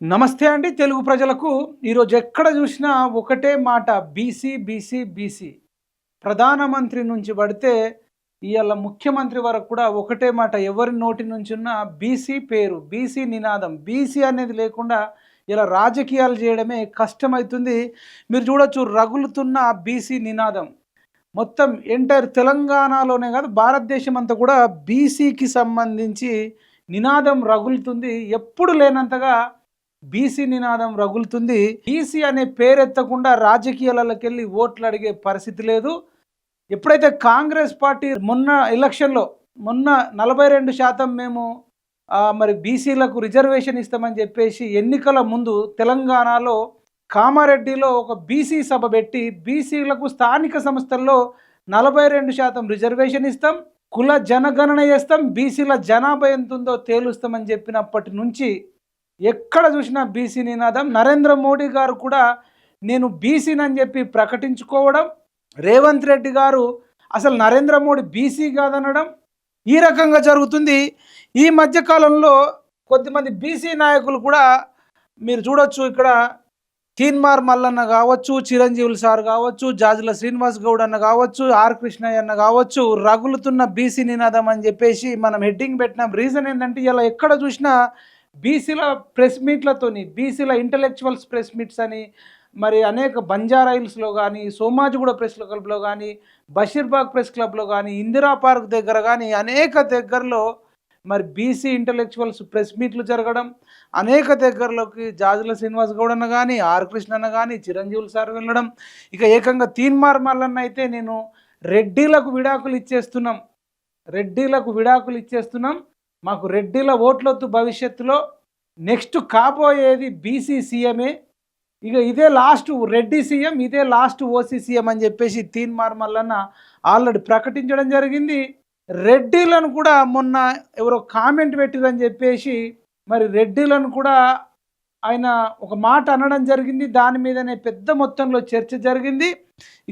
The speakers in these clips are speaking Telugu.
నమస్తే అండి తెలుగు ప్రజలకు. ఈరోజు ఎక్కడ చూసినా ఒకటే మాట బీసీ, బీసీ, బీసీ. ప్రధానమంత్రి నుంచి పడితే ఇయాల ముఖ్యమంత్రి వరకు కూడా ఒకటే మాట ఎవరి నోటి నుంచున్నా బీసీ పేరు, బీసీ నినాదం. బీసీ అనేది లేకుండా ఇలా రాజకీయాలు చేయడమే కష్టమవుతుంది. మీరు చూడొచ్చు రగులుతున్న బీసీ నినాదం. మొత్తం ఎంటైర్ తెలంగాణలోనే కాదు భారతదేశం అంతా కూడా బీసీకి సంబంధించి నినాదం రగులుతుంది. ఎప్పుడు లేనంతగా బీసీ నినాదం రగులుతుంది. బీసీ అనే పేరెత్తకుండా రాజకీయాలకెళ్ళి ఓట్లు అడిగే పరిస్థితి లేదు. ఎప్పుడైతే కాంగ్రెస్ పార్టీ మొన్న ఎలక్షన్లో మొన్న 42% మేము మరి బీసీలకు రిజర్వేషన్ ఇస్తామని చెప్పేసి ఎన్నికల ముందు తెలంగాణలో కామారెడ్డిలో ఒక బీసీ సభ పెట్టి బీసీలకు స్థానిక సంస్థల్లో 42% రిజర్వేషన్ ఇస్తాం, కుల జనగణన చేస్తాం, బీసీల జనాభా ఎంత ఉందో తేలుస్తామని చెప్పినప్పటి నుంచి ఎక్కడ చూసినా బీసీ నినాదం. నరేంద్ర మోడీ గారు కూడా నేను బీసీనని చెప్పి ప్రకటించుకోవడం, రేవంత్ రెడ్డి గారు అసలు నరేంద్ర మోడీ బీసీ కాదనడం, ఈ రకంగా జరుగుతుంది. ఈ మధ్యకాలంలో కొద్దిమంది బీసీ నాయకులు కూడా మీరు చూడొచ్చు. ఇక్కడ తీన్మార్ మల్లన్న కావచ్చు, చిరంజీవులు సార్ కావచ్చు, జాజుల శ్రీనివాస్ గౌడ్ అన్న కావచ్చు, ఆర్ కృష్ణయ్య అన్న కావచ్చు, రగులుతున్న బీసీ నినాదం అని చెప్పేసి మనం హెడ్డింగ్ పెట్టినాం. రీజన్ ఏంటంటే ఇలా ఎక్కడ చూసినా బీసీల ప్రెస్ మీట్లతోని, బీసీల ఇంటలెక్చువల్స్ ప్రెస్ మీట్స్ అని, మరి అనేక బంజారా హిల్స్లో కానీ, సోమాజిగూడ ప్రెస్ క్లబ్లో కానీ, బషీర్బాగ్ ప్రెస్ క్లబ్లో కానీ, ఇందిరా పార్క్ దగ్గర కానీ అనేక దగ్గరలో మరి బీసీ ఇంటలెక్చువల్స్ ప్రెస్ మీట్లు జరగడం, అనేక దగ్గరలోకి జాజుల శ్రీనివాస్ గౌడ్ అన్న కానీ, ఆర్ కృష్ణ అన్న కానీ, చిరంజీవులు సార్ వెళ్ళడం, ఇక ఏకంగా తీన్మార్ మల్లన్న అయితే నేను రెడ్డిలకు విడాకులు ఇచ్చేస్తున్నాం, రెడ్డిలకు విడాకులు ఇచ్చేస్తున్నాం, మాకు రెడ్డిల ఓట్లొద్దు, భవిష్యత్తులో నెక్స్ట్ కాబోయేది బీసీ సీఎమే, ఇక ఇదే లాస్ట్ రెడ్డి సీఎం, ఇదే లాస్ట్ ఓసీ సీఎం అని చెప్పేసి తీన్మార్ మల్లన్న ఆల్రెడీ ప్రకటించడం జరిగింది. రెడ్డిలను కూడా మొన్న ఎవరో కామెంట్ పెట్టిరని చెప్పేసి మరి రెడ్డిలను కూడా ఆయన ఒక మాట అనడం జరిగింది. దాని మీదనే పెద్ద మొత్తంలో చర్చ జరిగింది.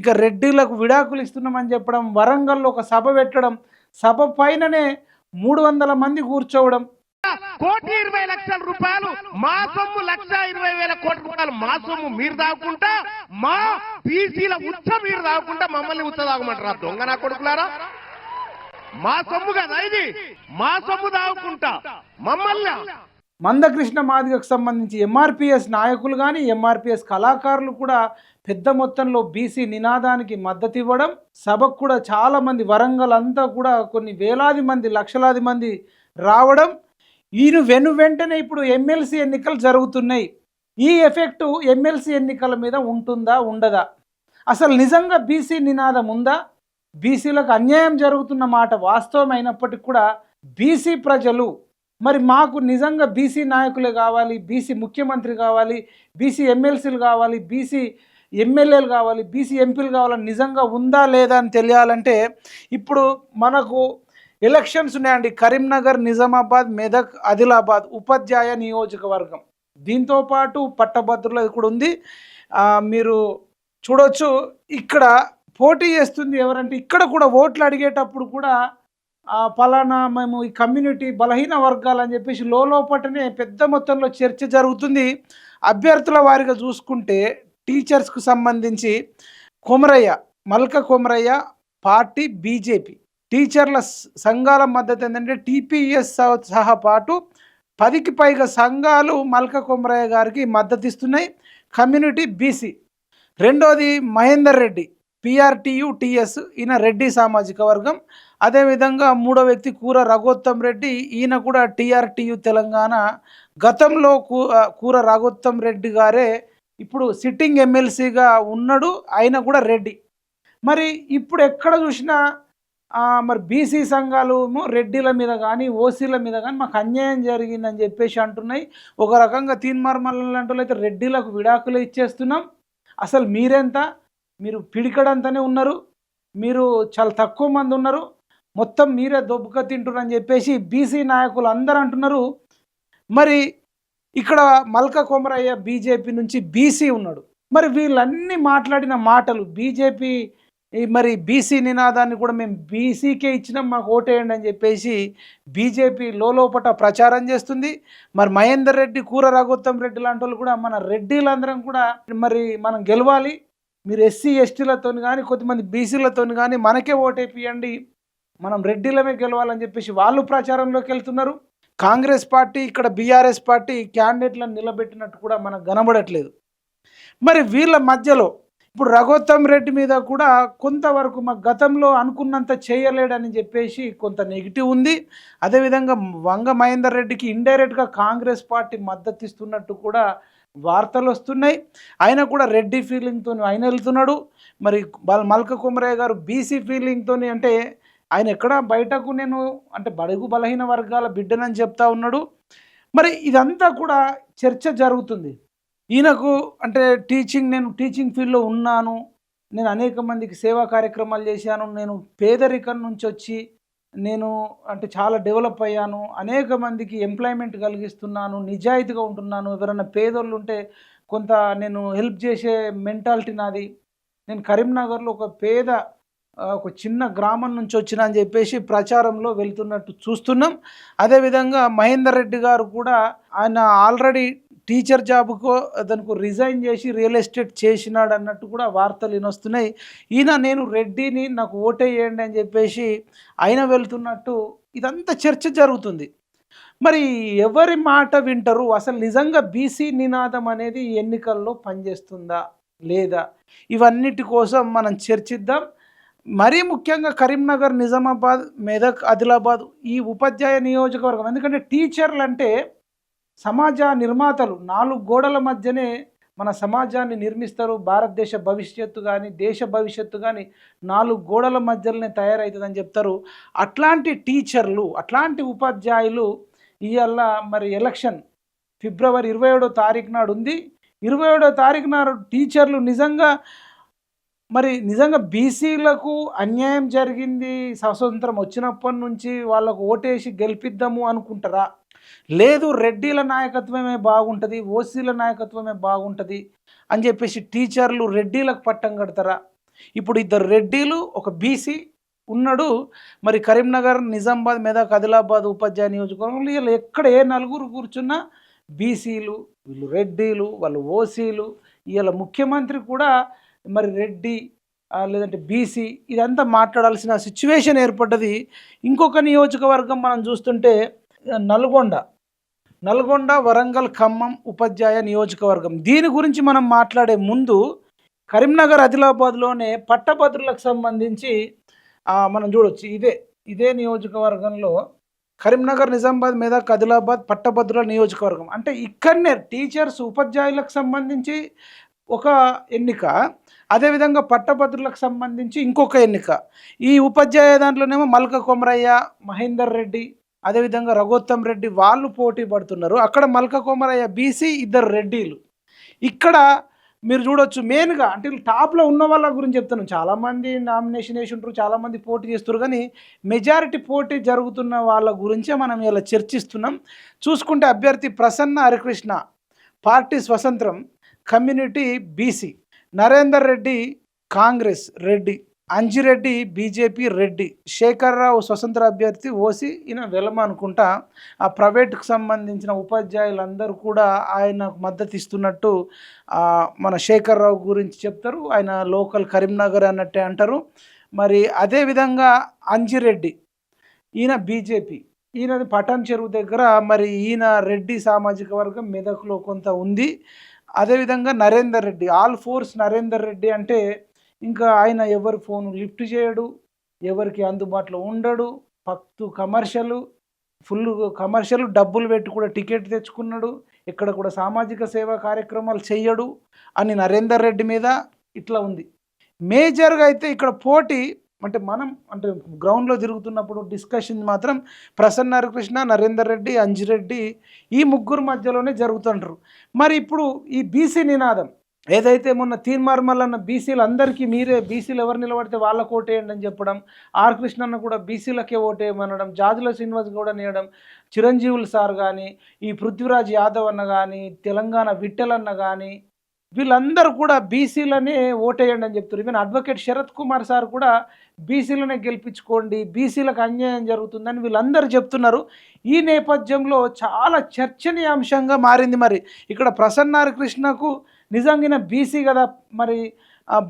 ఇక రెడ్డిలకు విడాకులు ఇస్తున్నామని చెప్పడం, వరంగల్లో ఒక సభ పెట్టడం, సభ పైననే 300 మంది కూర్చోవడం, 1,20,00,000 మా సొమ్ము 1,20,000 కోట్ల రూపాయలు మా సొమ్ము మీరు దాక్కుంటా, మా బీసీల ఉచ్చ మీరు దాక్కుంటా మమ్మల్ని ఉచ్చ దాగమంటారా దొంగ నా కొడుకులారా? మా సొమ్ము కదా ఇది, మా సొమ్ము దాక్కుంటా మమ్మల్ని. మందకృష్ణ మాదిగకు సంబంధించి ఎంఆర్పిఎస్ నాయకులు కానీ, ఎంఆర్పిఎస్ కళాకారులు కూడా పెద్ద మొత్తంలో బీసీ నినాదానికి మద్దతు ఇవ్వడం, సభకు కూడా చాలామంది వరంగల్ అంతా కూడా కొన్ని వేలాది మంది, లక్షలాది మంది రావడం. ఈయన వెంటనే ఇప్పుడు ఎమ్మెల్సీ ఎన్నికలు జరుగుతున్నాయి. ఈ ఎఫెక్టు ఎమ్మెల్సీ ఎన్నికల మీద ఉంటుందా, ఉండదా? అసలు నిజంగా బీసీ నినాదం ఉందా? బీసీలకు అన్యాయం జరుగుతున్న మాట వాస్తవం అయినప్పటికీ కూడా బీసీ ప్రజలు మరి మాకు నిజంగా బీసీ నాయకులే కావాలి, బీసీ ముఖ్యమంత్రి కావాలి, బీసీ ఎమ్మెల్సీలు కావాలి, బీసీ ఎమ్మెల్యేలు కావాలి, బీసీ ఎంపీలు కావాలని నిజంగా ఉందా లేదా అని తెలియాలంటే ఇప్పుడు మనకు ఎలక్షన్స్ ఉన్నాయండి. కరీంనగర్, నిజామాబాద్, మెదక్, ఆదిలాబాద్ ఉపాధ్యాయ నియోజకవర్గం, దీంతోపాటు పట్టభద్రులది కూడా ఉంది. మీరు చూడొచ్చు ఇక్కడ పోటీ చేస్తుంది ఎవరంటే, ఇక్కడ కూడా ఓట్లు అడిగేటప్పుడు కూడా ఫలానా మేము ఈ కమ్యూనిటీ బలహీన వర్గాలు అని చెప్పేసి లోపటనే పెద్ద మొత్తంలో చర్చ జరుగుతుంది. అభ్యర్థుల వారిగా చూసుకుంటే టీచర్స్కు సంబంధించి కొమరయ్య, మల్క కొమరయ్య పార్టీ బీజేపీ, టీచర్ల సంఘాల మద్దతు ఏంటంటే టీపీఎస్ సహా పాటు 10కి పైగా సంఘాలు మల్క కొమరయ్య గారికి మద్దతు ఇస్తున్నాయి. Community BC. రెండోది మహేందర్ రెడ్డి, పిఆర్టీయు టీఎస్, ఈయన రెడ్డి సామాజిక వర్గం. అదేవిధంగా మూడో వ్యక్తి కూర రఘోత్తమ్ రెడ్డి, ఈయన కూడా టీఆర్టీయు తెలంగాణ. గతంలో కూర రఘోత్తమ్ రెడ్డి గారే ఇప్పుడు సిట్టింగ్ ఎమ్మెల్సీగా ఉన్నాడు, ఆయన కూడా రెడ్డి. మరి ఇప్పుడు ఎక్కడ చూసినా మరి బీసీ సంఘాలు రెడ్డిల మీద కానీ, ఓసీల మీద కానీ మాకు అన్యాయం జరిగిందని చెప్పేసి అంటున్నాయి. ఒక రకంగా తీన్మార్ మల్లన్న అంటూ అయితే రెడ్డిలకు విడాకులు ఇచ్చేస్తున్నాం, అసలు మీరెంత, మీరు పిడికడంతనే ఉన్నారు, మీరు చాలా తక్కువ మంది ఉన్నారు, మొత్తం మీరే దొబ్బుక తింటున్నారని చెప్పేసి బీసీ నాయకులు అందరూ అంటున్నారు. మరి ఇక్కడ మల్క కొమరయ్య బీజేపీ నుంచి బీసీ ఉన్నాడు. మరి వీళ్ళన్నీ మాట్లాడిన మాటలు, బీజేపీ ఈ మరి బీసీ నినాదాన్ని కూడా మేము బీసీకే ఇచ్చినాం, మాకు ఓటేయండి అని చెప్పేసి బీజేపీ లోపట ప్రచారం చేస్తుంది. మరి మహేందర్ రెడ్డి, కూర రఘోత్తం రెడ్డి లాంటి వాళ్ళు కూడా మన రెడ్డిలందరం కూడా మరి మనం గెలవాలి, మీరు ఎస్సీ ఎస్టీలతో కానీ కొంతమంది బీసీలతో కానీ మనకే ఓటేపియండి, మనం రెడ్డిలమే గెలవాలని చెప్పేసి వాళ్ళు ప్రచారంలోకి వెళ్తున్నారు. కాంగ్రెస్ పార్టీ ఇక్కడ బీఆర్ఎస్ పార్టీ క్యాండిడేట్లను నిలబెట్టినట్టు కూడా మనకు కనబడట్లేదు. మరి వీళ్ళ మధ్యలో ఇప్పుడు రఘోత్తం రెడ్డి మీద కూడా కొంతవరకు మా గతంలో అనుకున్నంత చేయలేడని చెప్పేసి కొంత నెగిటివ్ ఉంది. అదేవిధంగా వంగ మహేందర్ రెడ్డికి ఇండైరెక్ట్గా కాంగ్రెస్ పార్టీ మద్దతు ఇస్తున్నట్టు కూడా వార్తలు వస్తున్నాయి. ఆయన కూడా రెడ్డి ఫీలింగ్తో ఆయన వెళ్తున్నాడు. మరి మల్క కుమరయ్య గారు బీసీ ఫీలింగ్తో, అంటే ఆయన ఎక్కడ బయటకు నేను అంటే బడుగు బలహీన వర్గాల బిడ్డనని చెప్తా ఉన్నాడు. మరి ఇదంతా కూడా చర్చ జరుగుతుంది. ఈయనకు అంటే నేను టీచింగ్ ఫీల్డ్లో ఉన్నాను, నేను అనేక మందికి సేవా కార్యక్రమాలు చేశాను, నేను పేదరికం నుంచి వచ్చి నేను అంటే చాలా డెవలప్ అయ్యాను, అనేక మందికి ఎంప్లాయ్మెంట్ కలిగిస్తున్నాను, నిజాయితీగా ఉంటున్నాను, ఎవరైనా పేదోళ్ళు ఉంటే కొంత నేను హెల్ప్ చేసే మెంటాలిటీ నాది, నేను కరీంనగర్లో ఒక చిన్న గ్రామం నుంచి వచ్చిన అని చెప్పేసి ప్రచారంలో వెళ్తున్నట్టు చూస్తున్నాం. అదేవిధంగా మహేందర్ రెడ్డి గారు కూడా ఆయన ఆల్రెడీ టీచర్ జాబ్కు అతనికి రిజైన్ చేసి రియల్ ఎస్టేట్ చేసినాడు అన్నట్టు కూడా వార్తలు వినొస్తున్నాయి. నేను రెడ్డిని, నాకు ఓటేయండి అని చెప్పేసి ఆయన వెళ్తున్నట్టు ఇదంతా చర్చ జరుగుతుంది. మరి ఎవరి మాట వింటారు? అసలు నిజంగా బీసీ నినాదం అనేది ఎన్నికల్లో పనిచేస్తుందా లేదా? ఇవన్నిటి కోసం మనం చర్చిద్దాం. మరీ ముఖ్యంగా కరీంనగర్, నిజామాబాద్, మెదక్, ఆదిలాబాద్ ఈ ఉపాధ్యాయ నియోజకవర్గం, ఎందుకంటే టీచర్లు అంటే సమాజ నిర్మాతలు, 4 గోడల మధ్యనే మన సమాజాన్ని నిర్మిస్తారు. భారతదేశ భవిష్యత్తు కానీ దేశ భవిష్యత్తు కానీ 4 గోడల మధ్యలోనే తయారవుతుందని చెప్తారు. అట్లాంటి టీచర్లు, అట్లాంటి ఉపాధ్యాయులు ఇవాళ మరి ఎలక్షన్ ఫిబ్రవరి 27వ తారీఖు నాడు ఉంది. 27వ తారీఖు నాడు టీచర్లు నిజంగా బీసీలకు అన్యాయం జరిగింది, స్వతంత్రం వచ్చినప్పటి నుంచి వాళ్ళకు ఓటేసి గెలిపిద్దాము అనుకుంటారా? లేదు రెడ్డిల నాయకత్వమే బాగుంటుంది, ఓసీల నాయకత్వమే బాగుంటుంది అని చెప్పేసి టీచర్లు రెడ్డిలకు పట్టం కడతారా? ఇప్పుడు 2 రెడ్డిలు, ఒక బీసీ ఉన్నాడు. మరి కరీంనగర్, నిజామాబాద్, మెదక్, ఆదిలాబాద్ ఉపాధ్యాయ నియోజకవర్గంలో వీళ్ళు ఎక్కడ ఏ 4 కూర్చున్నా బీసీలు, వీళ్ళు రెడ్డిలు, వాళ్ళు ఓసీలు. ఇవాళ ముఖ్యమంత్రి కూడా మరి రెడ్డి లేదంటే బీసీ ఇదంతా మాట్లాడాల్సిన సిచ్యువేషన్ ఏర్పడ్డది. ఇంకొక నియోజకవర్గం మనం చూస్తుంటే నల్గొండ, వరంగల్, ఖమ్మం ఉపాధ్యాయ నియోజకవర్గం. దీని గురించి మనం మాట్లాడే ముందు కరీంనగర్, ఆదిలాబాద్లోనే పట్టభద్రులకు సంబంధించి మనం చూడవచ్చు. ఇదే నియోజకవర్గంలో కరీంనగర్, నిజామాబాద్, మెదక్, ఆదిలాబాద్ పట్టభద్రుల నియోజకవర్గం. అంటే ఇక్కడనే టీచర్స్, ఉపాధ్యాయులకు సంబంధించి ఒక ఎన్నిక, అదేవిధంగా పట్టభద్రులకు సంబంధించి ఇంకొక ఎన్నిక. ఈ ఉపాధ్యాయ దాంట్లోనేమో మల్క కొమరయ్య, మహేందర్ రెడ్డి, అదేవిధంగా రఘోత్తం రెడ్డి వాళ్ళు పోటీ పడుతున్నారు. అక్కడ మల్క కొమరయ్య బీసీ, 2 రెడ్డిలు. ఇక్కడ మీరు చూడొచ్చు మెయిన్గా అంటే టాప్లో ఉన్న వాళ్ళ గురించి చెప్తున్నాను. చాలామంది నామినేషన్ వేసి ఉంటారు, చాలామంది పోటీ చేస్తారు, కానీ మెజారిటీ పోటీ జరుగుతున్న వాళ్ళ గురించే మనం ఇలా చర్చిస్తున్నాం. చూసుకుంటే అభ్యర్థి ప్రసన్న హరికృష్ణ, పార్టీ స్వతంత్రం, community BC, Narender Reddy Congress Reddy, Anji Reddy BJP Reddy, Sekhar Rao స్వతంత్ర అభ్యర్థి ఓసీ, ఈయన వెలమ అనుకుంటా. ఆ ప్రైవేట్కు సంబంధించిన ఉపాధ్యాయులందరూ కూడా ఆయనకు మద్దతు ఇస్తున్నట్టు మన శేఖర్రావు గురించి చెప్తారు. ఆయన లోకల్ కరీంనగర్ అన్నట్టే అంటారు. మరి అదేవిధంగా అంజిరెడ్డి, ఈయన బీజేపీ, ఈయనది పటాన్ చెరువు దగ్గర. మరి ఈయన రెడ్డి సామాజిక వర్గం మెదక్లో కొంత ఉంది. అదేవిధంగా నరేందర్ రెడ్డి, ఆల్ ఫోర్స్ నరేందర్ రెడ్డి అంటే ఇంకా ఆయన ఎవరి ఫోను లిఫ్ట్ చేయడు, ఎవరికి అందుబాటులో ఉండడు, ఫుల్ కమర్షియల్ డబ్బులు పెట్టి కూడా టికెట్ తెచ్చుకున్నాడు, ఇక్కడ కూడా సామాజిక సేవా కార్యక్రమాలు చెయ్యడు అని నరేందర్ రెడ్డి మీద ఇట్లా ఉంది. మేజర్గా అయితే ఇక్కడ పోటీ మనం గ్రౌండ్లో తిరుగుతున్నప్పుడు డిస్కషన్ మాత్రం ప్రసన్న హరికృష్ణ, నరేందర్ రెడ్డి, అంజిరెడ్డి ఈ 3 మధ్యలోనే జరుగుతుంటారు. మరి ఇప్పుడు ఈ బీసీ నినాదం ఏదైతే మొన్న తీన్మార్మల్ బీసీలు అందరికీ మీరే బీసీలు ఎవరు నిలబడితే వాళ్ళకు ఓటేయండి అని చెప్పడం, ఆర్ కృష్ణన్న కూడా బీసీలకే ఓటేయమనడం, జాజుల శ్రీనివాస్ గౌడ నేయడం, చిరంజీవులు సార్ కానీ, ఈ పృథ్వీరాజ్ యాదవ్ అన్న కానీ, తెలంగాణ విఠల్ అన్న కానీ, వీళ్ళందరూ కూడా బీసీలనే ఓటేయండి అని చెప్తారు. Even advocate Sharath Kumar sir కూడా బీసీలనే గెలిపించుకోండి, బీసీలకు అన్యాయం జరుగుతుందని వీళ్ళందరూ చెప్తున్నారు. ఈ నేపథ్యంలో చాలా చర్చనీయాంశంగా మారింది. మరి ఇక్కడ ప్రసన్నారి కృష్ణకు నిజంగా బీసీ కదా, మరి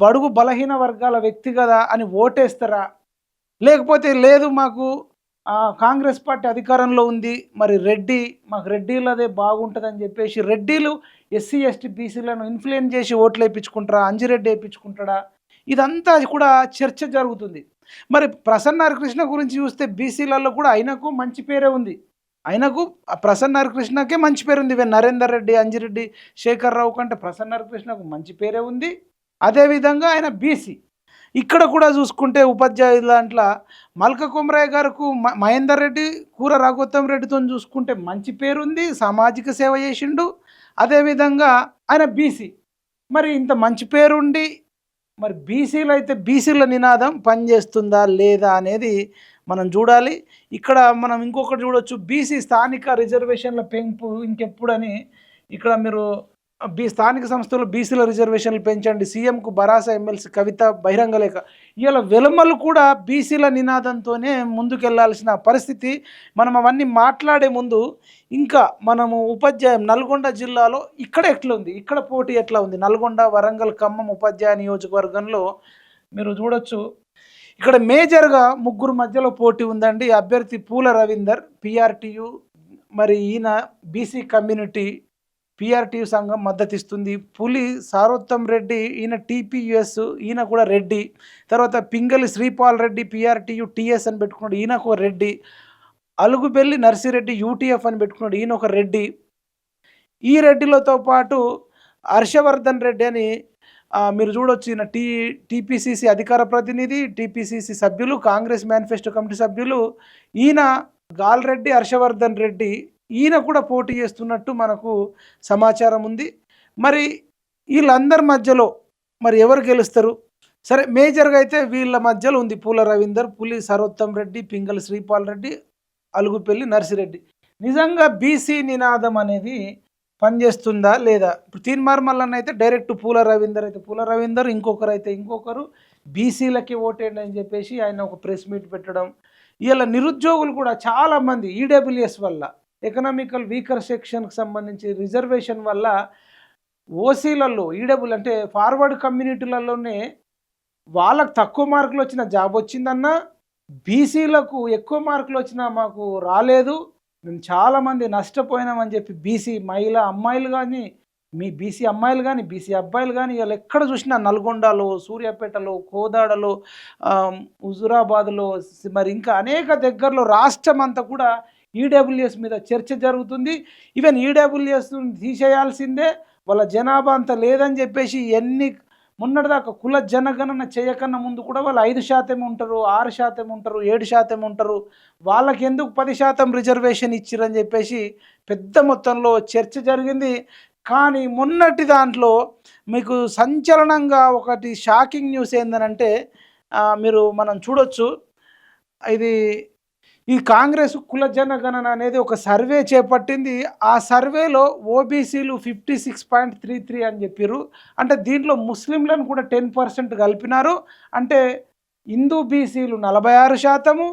బడుగు బలహీన వర్గాల వ్యక్తి కదా అని ఓటేస్తారా, లేకపోతే లేదు మాకు కాంగ్రెస్ పార్టీ అధికారంలో ఉంది, మరి మాకు రెడ్డిలదే బాగుంటుందని చెప్పేసి రెడ్డిలు ఎస్సీ ఎస్టీ బీసీలను ఇన్ఫ్లుయెన్స్ చేసి ఓట్లు వేయించుకుంటారా, అంజిరెడ్డి వేయించుకుంటాడా, ఇదంతా కూడా చర్చ జరుగుతుంది. మరి ప్రసన్న కృష్ణ గురించి చూస్తే బీసీలలో కూడా ఆయనకు మంచి పేరే ఉంది. ప్రసన్న కృష్ణకే మంచి పేరు ఉంది. నరేందర్ రెడ్డి, అంజిరెడ్డి, శేఖర్ రావు కంటే ప్రసన్న కృష్ణకు మంచి పేరే ఉంది. అదేవిధంగా ఆయన బీసీ. ఇక్కడ కూడా చూసుకుంటే ఉపాధ్యాయుల దాంట్లో మల్క కుమరయ్య గారికి మహేందర్ రెడ్డి, కూర రాఘోత్తం రెడ్డితో చూసుకుంటే మంచి పేరుంది, సామాజిక సేవ చేసిండు. అదేవిధంగా ఆయన బీసీ. మరి ఇంత మంచి పేరుండి మరి బీసీలు అయితే బీసీల నినాదం పనిచేస్తుందా లేదా అనేది మనం చూడాలి. ఇక్కడ మనం ఇంకొకటి చూడొచ్చు, బీసీ స్థానిక రిజర్వేషన్ల పెంపు ఇంకెప్పుడని. ఇక్కడ మీరు స్థానిక సంస్థలు బీసీల రిజర్వేషన్లు పెంచండి, సీఎంకు భరాసా, ఎమ్మెల్సీ కవిత బహిరంగ లేఖ. ఇవాళ వెలమలు కూడా బీసీల నినాదంతోనే ముందుకెళ్లాల్సిన పరిస్థితి. మనం అవన్నీ మాట్లాడే ముందు ఇంకా మనము ఉపాధ్యాయం నల్గొండ జిల్లాలో ఇక్కడ ఎట్లా ఉంది, ఇక్కడ పోటీ ఎట్లా ఉంది, నల్గొండ, వరంగల్, ఖమ్మం ఉపాధ్యాయ నియోజకవర్గంలో మీరు చూడొచ్చు. ఇక్కడ మేజర్గా ముగ్గురు మధ్యలో పోటీ ఉందండి. అభ్యర్థి పూల రవీందర్ పిఆర్టీయు, మరి ఈయన బీసీ కమ్యూనిటీ పిఆర్టీయు సంఘం మద్దతు ఇస్తుంది. పులి సారోత్తం రెడ్డి, ఈయన టీపీయుఎస్, ఈయన కూడా రెడ్డి. తర్వాత పింగళి శ్రీపాల్ రెడ్డి పిఆర్టీయు టీఎస్ అని పెట్టుకున్నాడు, ఈయన ఒక రెడ్డి. అలుగుబెల్లి నర్సిరెడ్డి యూటీఎఫ్ అని పెట్టుకున్నాడు, ఈయన ఒక రెడ్డి. ఈ రెడ్డిలతో పాటు హర్షవర్ధన్ రెడ్డి అని మీరు చూడొచ్చు, ఈయన టీపీసీసీ అధికార ప్రతినిధి, టీపీసీసీ సభ్యులు, కాంగ్రెస్ మేనిఫెస్టో కమిటీ సభ్యులు. ఈయన గాల్రెడ్డి హర్షవర్ధన్ రెడ్డి, ఈయన కూడా పోటీ చేస్తున్నట్టు మనకు సమాచారం ఉంది. మరి వీళ్ళందరి మధ్యలో మరి ఎవరు గెలుస్తారు? సరే, మేజర్గా అయితే వీళ్ళ మధ్యలో ఉంది పూల రవీందర్, పులి సరోత్తం రెడ్డి, పింగళి శ్రీపాల్ రెడ్డి, అలుగుపల్లి నర్సిరెడ్డి. నిజంగా బీసీ నినాదం అనేది పనిచేస్తుందా లేదా? ఇప్పుడు తీన్మార్మల్లన్న అయితే డైరెక్ట్ పూల రవీందర్ అయితే పూల రవీందర్, ఇంకొకరు అయితే ఇంకొకరు, బీసీలకి ఓటేయండి అని చెప్పేసి ఆయన ఒక ప్రెస్ మీట్ పెట్టడం. ఇలా నిరుద్యోగులు కూడా చాలామంది ఈడబ్ల్యూఎస్ వల్ల, ఎకనామికల్ వీకర్ సెక్షన్కి సంబంధించి రిజర్వేషన్ వల్ల ఓసీలలో, ఈడబ్ల్యూ అంటే ఫార్వర్డ్ కమ్యూనిటీలలోనే వాళ్ళకు తక్కువ మార్కులు వచ్చిన జాబ్ వచ్చిందన్న, బీసీలకు ఎక్కువ మార్కులు వచ్చినా మాకు రాలేదు, మేము చాలామంది నష్టపోయినామని చెప్పి బీసీ అమ్మాయిలు కానీ, మీ బీసీ అమ్మాయిలు కానీ, బీసీ అబ్బాయిలు కానీ వీళ్ళు ఎక్కడ చూసినా నల్గొండలో, సూర్యాపేటలో, కోదాడలో, హుజురాబాద్లో, మరి ఇంకా అనేక దగ్గరలో రాష్ట్రం అంతా కూడా ఈడబ్ల్యూఎస్ మీద చర్చ జరుగుతుంది. ఈవెన్ ఈడబ్ల్యూఎస్ తీసేయాల్సిందే, వాళ్ళ జనాభా అంత లేదని చెప్పేసి మొన్నటిదాకా కుల జనగణన చేయకన్నా ముందు కూడా వాళ్ళు 5% ఉంటారు, 6% ఉంటారు, 7% ఉంటారు, వాళ్ళకి ఎందుకు 10% రిజర్వేషన్ ఇచ్చిరని చెప్పేసి పెద్ద మొత్తంలో చర్చ జరిగింది. కానీ మొన్నటి దాంట్లో మీకు సంచలనంగా ఒకటి షాకింగ్ న్యూస్ ఏందనంటే, మనం చూడొచ్చు, ఈ కాంగ్రెస్ కుల జనగణన అనేది ఒక సర్వే చేపట్టింది. ఆ సర్వేలో ఓబీసీలు 56.33 అని చెప్పారు. అంటే దీంట్లో ముస్లింలను కూడా 10% కలిపినారు. అంటే హిందూ బీసీలు 46%,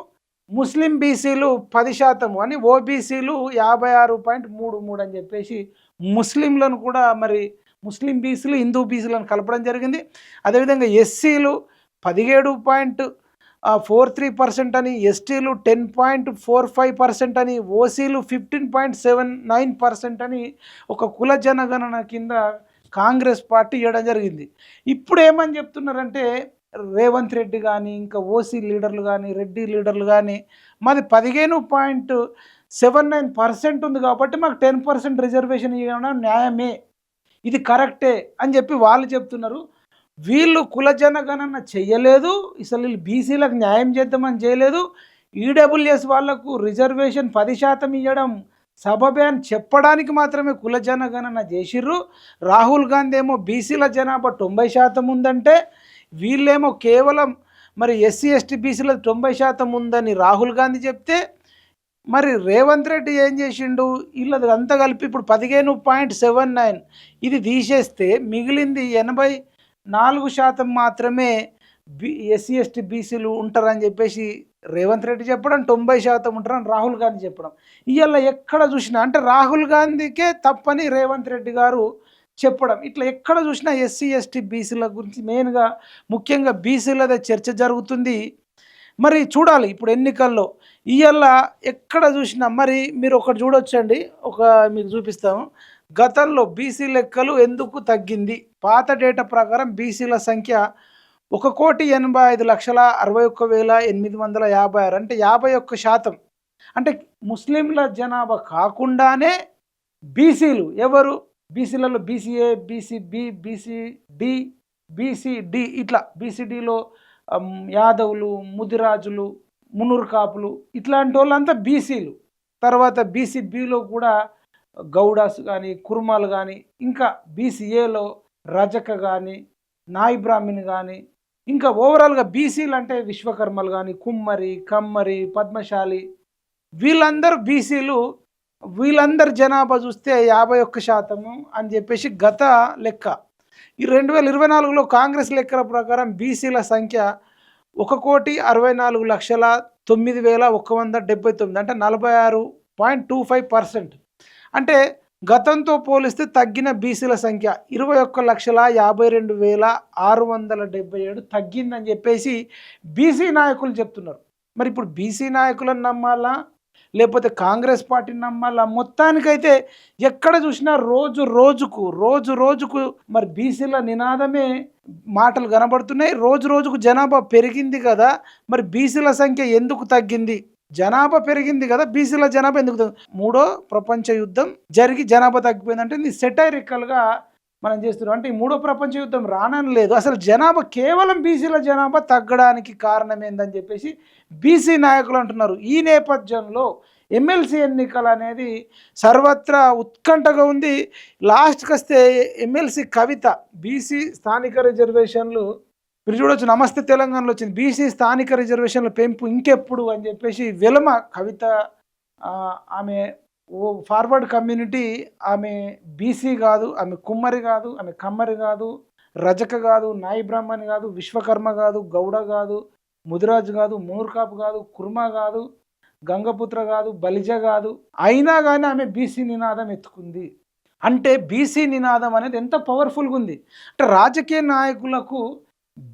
ముస్లిం బీసీలు 10% అని, ఓబీసీలు 56.33 అని చెప్పేసి ముస్లింలను కూడా, మరి ముస్లిం బీసీలు హిందూ బీసీలను కలపడం జరిగింది. అదేవిధంగా ఎస్సీలు 17.43% అని, ఎస్టీలు 10.45% అని, ఓసీలు 15.79% అని ఒక కుల జనగణన కింద కాంగ్రెస్ పార్టీ ఇవ్వడం జరిగింది. ఇప్పుడు ఏమని చెప్తున్నారంటే, రేవంత్ రెడ్డి కానీ, ఇంకా ఓసీ లీడర్లు కానీ, రెడ్డి లీడర్లు కానీ, మాది 15.79% ఉంది కాబట్టి మాకు 10% రిజర్వేషన్ ఇవ్వడం న్యాయమే, ఇది కరెక్టే అని చెప్పి వాళ్ళు చెప్తున్నారు. వీళ్ళు కుల జనగణన చెయ్యలేదు, అసలు వీళ్ళు బీసీలకు న్యాయం చేద్దామని చేయలేదు. ఈడబ్ల్యూఎస్ వాళ్లకు రిజర్వేషన్ 10% ఇవ్వడం సబబే అని చెప్పడానికి మాత్రమే కుల జనగణన చేసిర్రు. రాహుల్ గాంధీ ఏమో బీసీల జనాభా 90% ఉందంటే, వీళ్ళేమో కేవలం మరి ఎస్సీ ఎస్టీ బీసీల 90% ఉందని రాహుల్ గాంధీ చెప్తే, మరి రేవంత్ రెడ్డి ఏం చేసిండు? వీళ్ళది అంతా కలిపి ఇప్పుడు 15.79 ఇది తీసేస్తే మిగిలింది 84% మాత్రమే ఎస్సీ ఎస్టీ బీసీలు ఉంటారని చెప్పేసి రేవంత్ రెడ్డి చెప్పడం, 90% ఉంటారని రాహుల్ గాంధీ చెప్పడం. ఇవాళ ఎక్కడ చూసినా అంటే రాహుల్ గాంధీకే తప్పని రేవంత్ రెడ్డి గారు చెప్పడం. ఇట్లా ఎక్కడ చూసినా ఎస్సీ ఎస్టీ బీసీల గురించి మెయిన్గా ముఖ్యంగా బీసీలదే చర్చ జరుగుతుంది. మరి చూడాలి ఇప్పుడు ఎన్నికల్లో ఇవాళ ఎక్కడ చూసినా మరి మీరు ఒకటి చూడొచ్చండి, మీకు చూపిస్తాము. గతంలో బీసీ లెక్కలు ఎందుకు తగ్గింది? పాత డేటా ప్రకారం బీసీల సంఖ్య 1,85,61,856 అంటే 51%. అంటే ముస్లింల జనాభా కాకుండానే బీసీలు ఎవరు? బీసీలలో బీసీఏ, బీసీబీ, బీసీడి, బీసీడి ఇట్లా బీసీడీలో యాదవులు, ముదిరాజులు, మునూరు కాపులు ఇట్లాంటి వాళ్ళంతా బీసీలు. తర్వాత బీసీబీలో కూడా గౌడాస్ కానీ, కుర్మాలు కానీ, ఇంకా బీసీఏలో రజక కానీ, నాయి బ్రాహ్మణ్ కానీ, ఇంకా ఓవరాల్గా బీసీలు అంటే విశ్వకర్మలు కానీ, కుమ్మరి, కమ్మరి, పద్మశాలి వీళ్ళందరూ బీసీలు. వీళ్ళందరి జనాభా చూస్తే 51% అని చెప్పేసి గత లెక్క. ఈ 2024లో కాంగ్రెస్ లెక్కల ప్రకారం బీసీల సంఖ్య 1,64,09,179 అంటే 46.25%. అంటే గతంతో పోలిస్తే తగ్గిన బీసీల సంఖ్య 21,52,677 తగ్గిందని చెప్పేసి బీసీ నాయకులు చెప్తున్నారు. మరి ఇప్పుడు బీసీ నాయకులను నమ్మాలా లేకపోతే కాంగ్రెస్ పార్టీని నమ్మాలా? మొత్తానికైతే ఎక్కడ చూసినా రోజు రోజుకు మరి బీసీల నినాదమే మాటలు కనబడుతున్నాయి. రోజుకు జనాభా పెరిగింది కదా, మరి బీసీల సంఖ్య ఎందుకు తగ్గింది? జనాభా పెరిగింది కదా, బీసీల జనాభా ఎందుకు తగ్గింది? 3వ ప్రపంచ యుద్ధం జరిగి జనాభా తగ్గిపోయిందంటే ఇది సెటైరికల్గా మనం చేస్తున్నాం. అంటే ఈ 3వ ప్రపంచ యుద్ధం రానని లేదు, అసలు జనాభా కేవలం బీసీల జనాభా తగ్గడానికి కారణం ఏందని చెప్పేసి బీసీ నాయకులు అంటున్నారు. ఈ నేపథ్యంలో ఎమ్మెల్సీ ఎన్నికలు అనేది సర్వత్రా ఉత్కంఠగా ఉంది. లాస్ట్కి వస్తే ఎమ్మెల్సీ కవిత బీసీ స్థానిక రిజర్వేషన్లు మీరు చూడొచ్చు, నమస్తే తెలంగాణలో వచ్చింది బీసీ స్థానిక రిజర్వేషన్ల పెంపు ఇంకెప్పుడు అని చెప్పేసి వెలమ కవిత. ఆమె ఫార్వర్డ్ కమ్యూనిటీ, ఆమె బీసీ కాదు, ఆమె కుమ్మరి కాదు, ఆమె కమ్మరి కాదు, రజక కాదు, నాయి బ్రాహ్మణి కాదు, విశ్వకర్మ కాదు, గౌడ కాదు, ముదిరాజు కాదు, మూర్కాపు కాదు, కుర్మ కాదు, గంగపుత్ర కాదు, బలిజ కాదు. అయినా కానీ ఆమె బీసీ నినాదం ఎత్తుకుంది. అంటే బీసీ నినాదం అనేది ఎంత పవర్ఫుల్గా ఉంది అంటే రాజకీయ నాయకులకు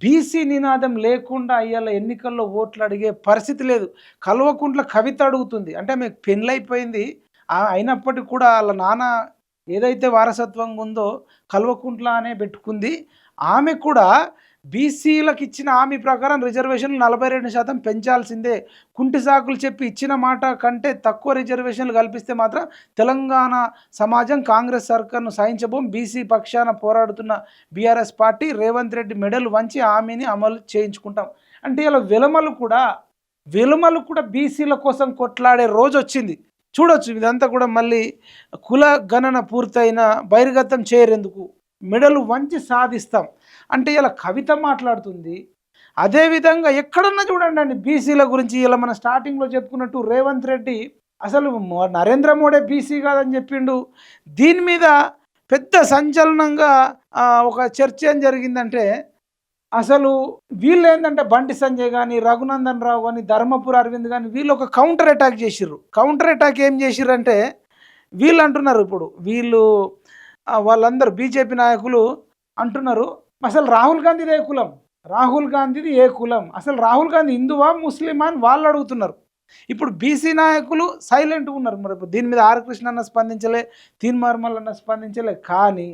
బీసీ నినాదం లేకుండా ఇవాళ ఎన్నికల్లో ఓట్లు అడిగే పరిస్థితి లేదు. కల్వకుంట్ల కవిత అడుగుతుంది, అంటే ఆమె పెళ్ళైపోయింది అయినప్పటికీ కూడా వాళ్ళ నాన్న ఏదైతే వారసత్వంగా ఉందో కల్వకుంట్ల అనే పెట్టుకుంది. ఆమె కూడా బీసీలకు ఇచ్చిన హామీ ప్రకారం రిజర్వేషన్లు 42% పెంచాల్సిందే, కుంటి సాకులు చెప్పి ఇచ్చిన మాట కంటే తక్కువ రిజర్వేషన్లు కల్పిస్తే మాత్రం తెలంగాణ సమాజం కాంగ్రెస్ సర్కార్ను సహించబోం, బీసీ పక్షాన పోరాడుతున్న బీఆర్ఎస్ పార్టీ రేవంత్ రెడ్డి మెడలు వంచి హామీని అమలు చేయించుకుంటాం అంటే ఇలా వెలుమలు కూడా బీసీల కోసం కొట్లాడే రోజు వచ్చింది. చూడొచ్చు ఇదంతా కూడా మళ్ళీ కుల గణన పూర్తయిన బహిర్గతం చేయరెందుకు, మెడలు వంచి సాధిస్తాం అంటే ఇలా కవిత మాట్లాడుతుంది. అదేవిధంగా ఎక్కడన్నా చూడండి అండి బీసీల గురించి ఇలా మన స్టార్టింగ్లో చెప్పుకున్నట్టు రేవంత్ రెడ్డి అసలు నరేంద్ర మోడీ బీసీ కాదని చెప్పిండు. దీని మీద పెద్ద సంచలనంగా ఒక చర్చ ఏం జరిగిందంటే అసలు వీళ్ళు ఏంటంటే బండి సంజయ్ కానీ, రఘునందన్ రావు కానీ, ధర్మపురి అరవింద్ కానీ వీళ్ళు ఒక కౌంటర్ అటాక్ చేసిర్రు. కౌంటర్ అటాక్ ఏం చేసిర్రంటే వీళ్ళు అంటున్నారు, ఇప్పుడు వాళ్ళందరూ బీజేపీ నాయకులు అంటున్నారు అసలు రాహుల్ గాంధీది ఏ కులం, అసలు రాహుల్ గాంధీ హిందువా ముస్లిమా అని వాళ్ళు అడుగుతున్నారు. ఇప్పుడు బీసీ నాయకులు సైలెంట్గా ఉన్నారు. మరి దీని మీద ఆర్ కృష్ణ అన్న స్పందించలే, తీన్మార్మల్ అన్న స్పందించలే. కానీ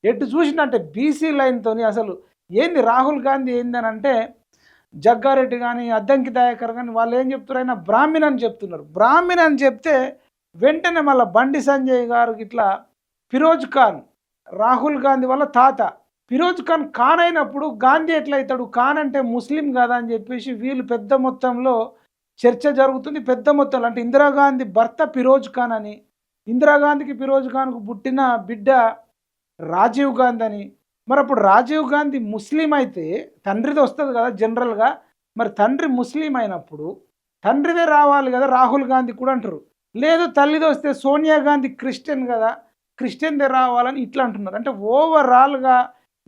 ఎటు చూసినట్టే బీసీ లైన్తో అసలు ఏంది రాహుల్ గాంధీ ఏందని అంటే జగ్గారెడ్డి కానీ, అద్దంకి దయాకర్ కానీ వాళ్ళు ఏం చెప్తారు, ఆయన బ్రాహ్మణ్ అని చెప్తున్నారు. బ్రాహ్మణ్ అని చెప్తే వెంటనే మళ్ళీ బండి సంజయ్ గారు ఇట్లా ఫిరోజ్ ఖాన్ రాహుల్ గాంధీ వాళ్ళ తాత ఫిరోజ్ ఖాన్ అయినప్పుడు గాంధీ ఎట్లయితాడు, ఖాన్ అంటే ముస్లిం కదా అని చెప్పేసి వీళ్ళు పెద్ద మొత్తంలో చర్చ జరుగుతుంది. పెద్ద మొత్తంలో అంటే ఇందిరాగాంధీ భర్త ఫిరోజ్ ఖాన్ అని, ఇందిరాగాంధీకి ఫిరోజ్ ఖాన్కు పుట్టిన బిడ్డ రాజీవ్ గాంధీ అని. మరి అప్పుడు రాజీవ్ గాంధీ ముస్లిం అయితే తండ్రిది వస్తుంది కదా జనరల్గా, మరి తండ్రి ముస్లిం అయినప్పుడు తండ్రిదే రావాలి కదా, రాహుల్ గాంధీ కూడా అంటారు. లేదు తల్లిది వస్తే సోనియా గాంధీ క్రిస్టియన్ కదా, క్రిస్టియన్దే రావాలని ఇట్లా అంటున్నారు. అంటే ఓవరాల్గా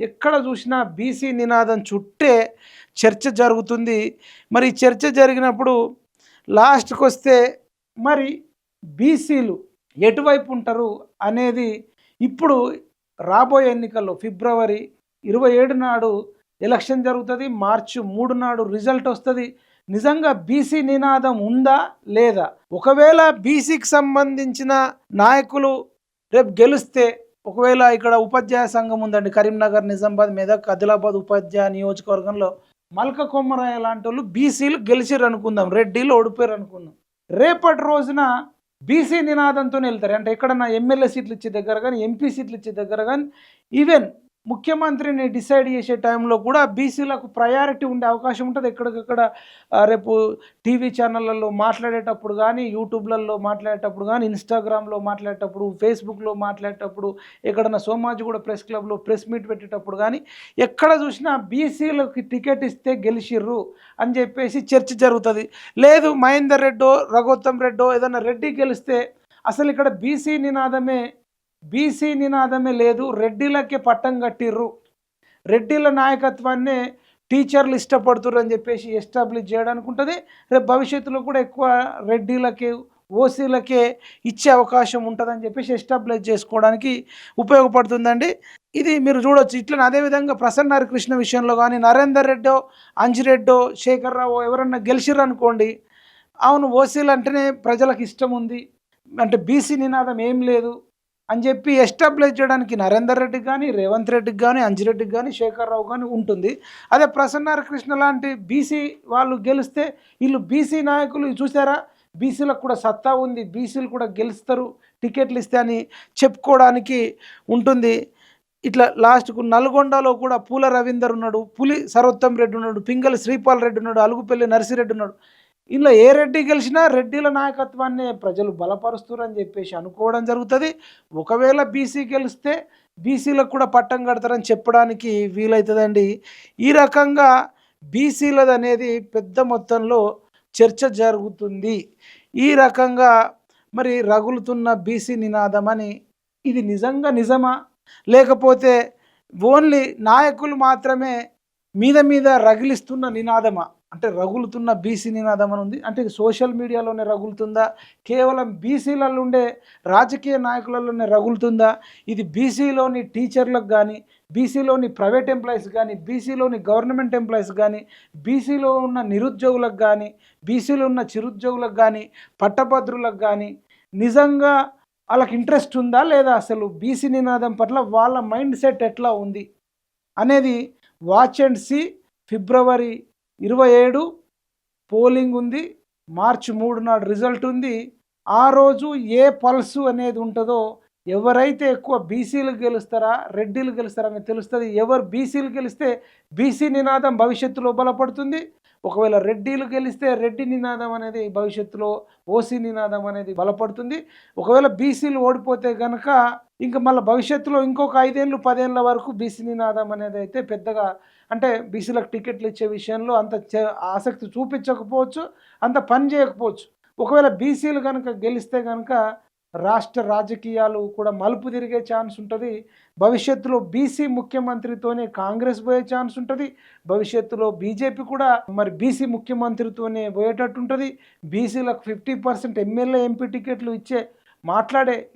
ఎక్కడ చూసినా బీసీ నినాదం చుట్టే చర్చ జరుగుతుంది. మరి ఈ చర్చ జరిగినప్పుడు లాస్ట్కి వస్తే మరి బీసీలు ఎటువైపు ఉంటారు అనేది ఇప్పుడు రాబోయే ఎన్నికల్లో ఫిబ్రవరి 27 నాడు ఎలక్షన్ జరుగుతుంది. మార్చి 3 నాడు రిజల్ట్ వస్తుంది. నిజంగా బీసీ నినాదం ఉందా లేదా? ఒకవేళ బీసీకి సంబంధించిన నాయకులు రేపు గెలిస్తే, ఒకవేళ ఇక్కడ ఉపాధ్యాయ సంఘం ఉందండి కరీంనగర్, నిజామాబాద్, మెదక్, ఆదిలాబాద్ ఉపాధ్యాయ నియోజకవర్గంలో మల్క కొమ్మరాయ లాంటి వాళ్ళు బీసీలు గెలిచిర్రు అనుకుందాం, రెడ్డిలు ఓడిపోయారు అనుకుందాం. రేపటి రోజున బీసీ నినాదంతో వెళ్తారు. అంటే ఎక్కడన్నా ఎమ్మెల్యే సీట్లు ఇచ్చే దగ్గర కానీ, ఎంపీ సీట్లు ఇచ్చే దగ్గర కానీ, ఈవెన్ ముఖ్యమంత్రిని డిసైడ్ చేసే టైంలో కూడా బీసీలకు ప్రయారిటీ ఉండే అవకాశం ఉంటుంది. ఎక్కడికక్కడ రేపు టీవీ ఛానళ్ళల్లో మాట్లాడేటప్పుడు కానీ, యూట్యూబ్లలో మాట్లాడేటప్పుడు కానీ, ఇన్స్టాగ్రామ్లో మాట్లాడేటప్పుడు, ఫేస్బుక్లో మాట్లాడేటప్పుడు, ఎక్కడన్నా సోమాజిగూడ ప్రెస్ క్లబ్లో ప్రెస్ మీట్ పెట్టేటప్పుడు కానీ, ఎక్కడ చూసినా బీసీలకు టికెట్ ఇస్తే గెలిచిర్రు అని చెప్పేసి చర్చ జరుగుతుంది. లేదు మహేందర్ రెడ్డో, రఘోత్తమ్ రెడ్డో ఏదన్నా రెడ్డి గెలిస్తే అసలు ఇక్కడ బీసీ నినాదమే లేదు, రెడ్డిలకే పట్టం కట్టిర్రు, రెడ్డిల నాయకత్వాన్నే టీచర్లు ఇష్టపడుతుర్రు అని చెప్పేసి ఎస్టాబ్లిష్ చేయడానికి ఉంటుంది. రేపు భవిష్యత్తులో కూడా ఎక్కువ రెడ్డిలకే, ఓసీలకే ఇచ్చే అవకాశం ఉంటుందని చెప్పేసి ఎస్టాబ్లిష్ చేసుకోవడానికి ఉపయోగపడుతుందండి. ఇది మీరు చూడొచ్చు. ఇట్లా అదేవిధంగా ప్రసన్న హరికృష్ణ విషయంలో కానీ, నరేందర్ రెడ్డో, అంజిరెడ్డో, శేఖర్ రావు ఎవరన్నా గెలిచిర్రు అనుకోండి, అవును ఓసీలు అంటేనే ప్రజలకు ఇష్టం ఉంది, అంటే బీసీ నినాదం ఏం లేదు అని చెప్పి ఎస్టాబ్లిష్ చేయడానికి నరేందర్ రెడ్డికి కానీ, రేవంత్ రెడ్డికి కానీ, అంజిరెడ్డికి కానీ, శేఖర్ రావు కానీ ఉంటుంది. అదే ప్రసన్న హరికృష్ణ లాంటి బీసీ వాళ్ళు గెలిస్తే వీళ్ళు బీసీ నాయకులు చూసారా, బీసీలకు కూడా సత్తా ఉంది, బీసీలు కూడా గెలుస్తారు టికెట్లు ఇస్తే అని చెప్పుకోవడానికి ఉంటుంది. ఇట్లా లాస్ట్కు నల్గొండలో కూడా పూల రవీందర్ ఉన్నాడు, పులి సరోత్తమ్ రెడ్డి ఉన్నాడు, పింగళి శ్రీపాల్ రెడ్డి ఉన్నాడు, అలుగుపల్లి నర్సిరెడ్డి ఉన్నాడు. ఇలా ఏ రెడ్డి గెలిచినా రెడ్డిల నాయకత్వాన్ని ప్రజలు బలపరుస్తారని చెప్పేసి అనుకోవడం జరుగుతుంది. ఒకవేళ బీసీ గెలిస్తే బీసీలకు కూడా పట్టం కడతారని చెప్పడానికి వీలవుతుందండి. ఈ రకంగా బీసీలది అనేది పెద్ద మొత్తంలో చర్చ జరుగుతుంది. ఈ రకంగా మరి రగులుతున్న బీసీ నినాదం అని ఇది నిజమా, లేకపోతే ఓన్లీ నాయకులు మాత్రమే మీద రగిలిస్తున్న నినాదమా? అంటే రగులుతున్న బీసీ నినాదం అని ఉంది. అంటే ఇది సోషల్ మీడియాలోనే రగులుతుందా, కేవలం బీసీలలో ఉండే రాజకీయ నాయకులలోనే రగులుతుందా? ఇది బీసీలోని టీచర్లకు కానీ, బీసీలోని ప్రైవేట్ ఎంప్లాయీస్ కానీ, బీసీలోని గవర్నమెంట్ ఎంప్లాయీస్ కానీ, బీసీలో ఉన్న నిరుద్యోగులకు కానీ, బీసీలో ఉన్న చిరుద్యోగులకు కానీ, పట్టభద్రులకు కానీ నిజంగా వాళ్ళకి ఇంట్రెస్ట్ ఉందా లేదా, అసలు బీసీ నినాదం పట్ల వాళ్ళ మైండ్ సెట్ ఎట్లా ఉంది అనేది watch and see. February 27 polling ఉంది, మార్చి 3 నాడు రిజల్ట్ ఉంది. ఆ రోజు ఏ పల్సు అనేది ఉంటుందో, ఎవరైతే ఎక్కువ బీసీలు గెలుస్తారా రెడ్డిలు గెలుస్తారా అని తెలుస్తుంది. ఎవరు బీసీలు గెలిస్తే బీసీ నినాదం భవిష్యత్తులో బలపడుతుంది. ఒకవేళ రెడ్డిలు గెలిస్తే రెడ్డి నినాదం అనేది భవిష్యత్తులో ఓసీ నినాదం అనేది బలపడుతుంది. ఒకవేళ బీసీలు ఓడిపోతే కనుక ఇంకా మళ్ళీ భవిష్యత్తులో ఇంకొక 5 ఏళ్ళు 10 ఏళ్ళ వరకు బీసీ నినాదం అనేది అయితే పెద్దగా, అంటే బీసీలకు టికెట్లు ఇచ్చే విషయంలో అంత ఆసక్తి చూపించకపోవచ్చు, అంత పని చేయకపోవచ్చు. ఒకవేళ బీసీలు కనుక గెలిస్తే కనుక రాష్ట్ర రాజకీయాలు కూడా మలుపు తిరిగే ఛాన్స్ ఉంటుంది. భవిష్యత్తులో బీసీ ముఖ్యమంత్రితోనే కాంగ్రెస్ పోయే ఛాన్స్ ఉంటుంది. భవిష్యత్తులో బీజేపీ కూడా మరి బీసీ ముఖ్యమంత్రితోనే పోయేటట్టు ఉంటుంది. బీసీలకు 50% ఎమ్మెల్యే ఎంపీ టికెట్లు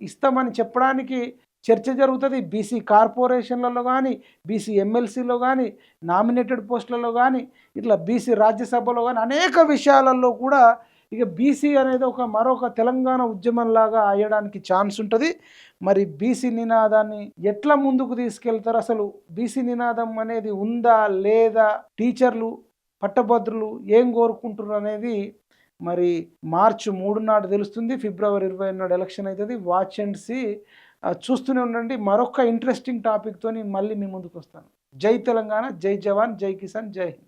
ఇస్తామని చెప్పడానికి చర్చ జరుగుతుంది. బీసీ కార్పొరేషన్లలో కానీ, బీసీ ఎమ్మెల్సీలో కానీ, నామినేటెడ్ పోస్టులలో కానీ, ఇట్లా బీసీ రాజ్యసభలో కానీ అనేక విషయాలలో కూడా ఇక బీసీ అనేది మరొక తెలంగాణ ఉద్యమంలాగా అయ్యడానికి ఛాన్స్ ఉంటుంది. మరి బీసీ నినాదాన్ని ఎట్లా ముందుకు తీసుకెళ్తారు, అసలు బీసీ నినాదం అనేది ఉందా లేదా, టీచర్లు పట్టభద్రులు ఏం కోరుకుంటున్నారు అనేది మరి మార్చి 3 నాడు తెలుస్తుంది. ఫిబ్రవరి 20 నాడు ఎలక్షన్ అవుతుంది. Watch and see. చూస్తూనే ఉండండి. మరొక ఇంట్రెస్టింగ్ టాపిక్తోని మళ్ళీ మీ ముందుకు వస్తాను. జై తెలంగాణ, జై జవాన్, జై కిసాన్, జై హింద్.